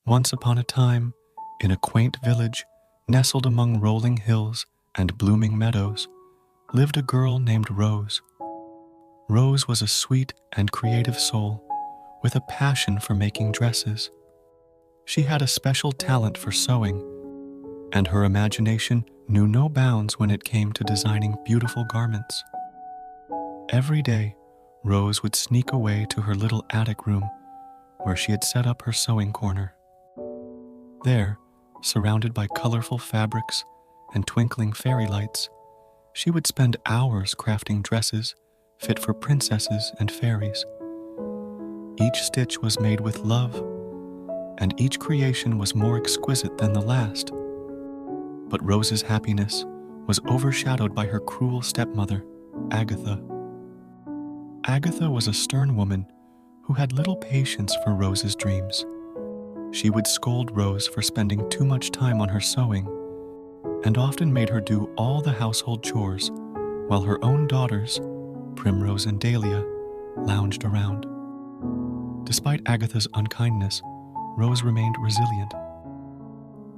Once upon a time, in a quaint village nestled among rolling hills and blooming meadows, lived a girl named Rose. Rose was a sweet and creative soul with a passion for making dresses. She had a special talent for sewing, and her imagination knew no bounds when it came to designing beautiful garments. Every day, Rose would sneak away to her little attic room where she had set up her sewing corner. There, surrounded by colorful fabrics and twinkling fairy lights, she would spend hours crafting dresses fit for princesses and fairies. Each stitch was made with love, and each creation was more exquisite than the last. But Rose's happiness was overshadowed by her cruel stepmother, Agatha. Agatha was a stern woman who had little patience for Rose's dreams. She would scold Rose for spending too much time on her sewing, and often made her do all the household chores, while her own daughters, Primrose and Dahlia, lounged around. Despite Agatha's unkindness, Rose remained resilient.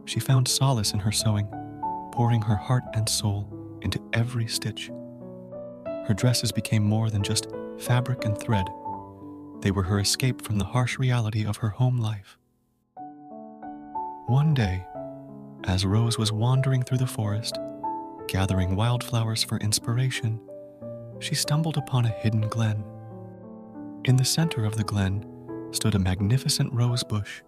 She found solace in her sewing, pouring her heart and soul into every stitch. Her dresses became more than just fabric and thread. They were her escape from the harsh reality of her home life. One day, as Rose was wandering through the forest, gathering wildflowers for inspiration, she stumbled upon a hidden glen. In the center of the glen stood a magnificent rose bush,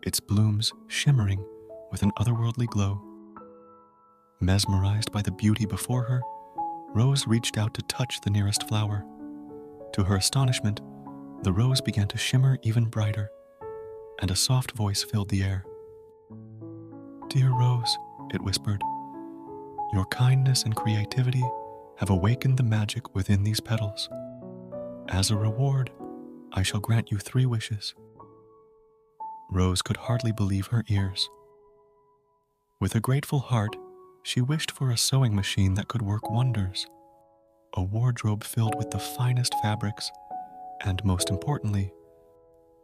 its blooms shimmering with an otherworldly glow. Mesmerized by the beauty before her, Rose reached out to touch the nearest flower. To her astonishment, the rose began to shimmer even brighter, and a soft voice filled the air. "Dear Rose," it whispered, "your kindness and creativity have awakened the magic within these petals. As a reward, I shall grant you 3 wishes." Rose could hardly believe her ears. With a grateful heart, she wished for a sewing machine that could work wonders, a wardrobe filled with the finest fabrics, and most importantly,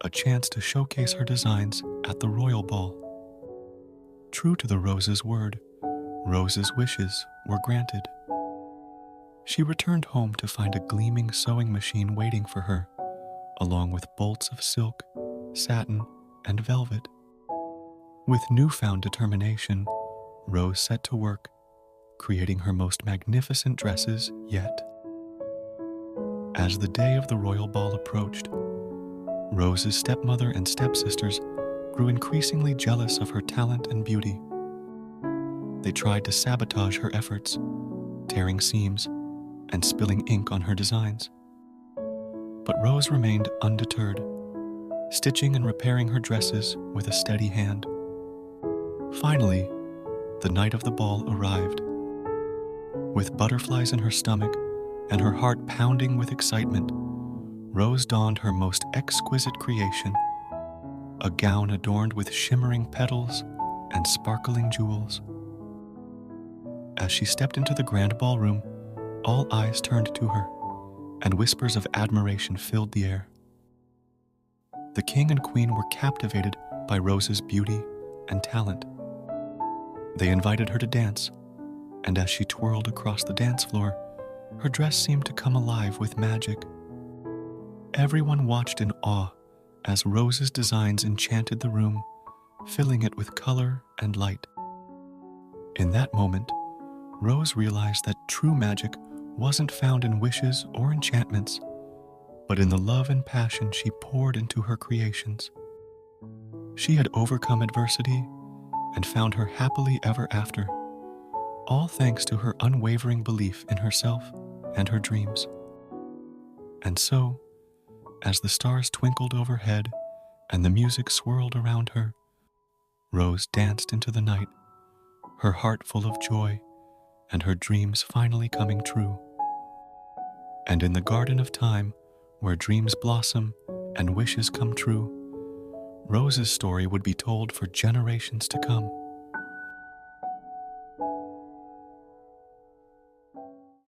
a chance to showcase her designs at the royal ball. True to the Rose's word, Rose's wishes were granted. She returned home to find a gleaming sewing machine waiting for her, along with bolts of silk, satin, and velvet. With newfound determination, Rose set to work, creating her most magnificent dresses yet. As the day of the royal ball approached, Rose's stepmother and stepsisters grew increasingly jealous of her talent and beauty. They tried to sabotage her efforts, tearing seams and spilling ink on her designs. But Rose remained undeterred, stitching and repairing her dresses with a steady hand. Finally, the night of the ball arrived. With butterflies in her stomach and her heart pounding with excitement, Rose donned her most exquisite creation, a gown adorned with shimmering petals and sparkling jewels. As she stepped into the grand ballroom, all eyes turned to her, and whispers of admiration filled the air. The king and queen were captivated by Rose's beauty and talent. They invited her to dance, and as she twirled across the dance floor, her dress seemed to come alive with magic. Everyone watched in awe as Rose's designs enchanted the room, filling it with color and light. In that moment, Rose realized that true magic wasn't found in wishes or enchantments, but in the love and passion she poured into her creations. She had overcome adversity and found her happily ever after, all thanks to her unwavering belief in herself and her dreams. And so, as the stars twinkled overhead and the music swirled around her, Rose danced into the night, her heart full of joy and her dreams finally coming true. And in the garden of time, where dreams blossom and wishes come true, Rose's story would be told for generations to come.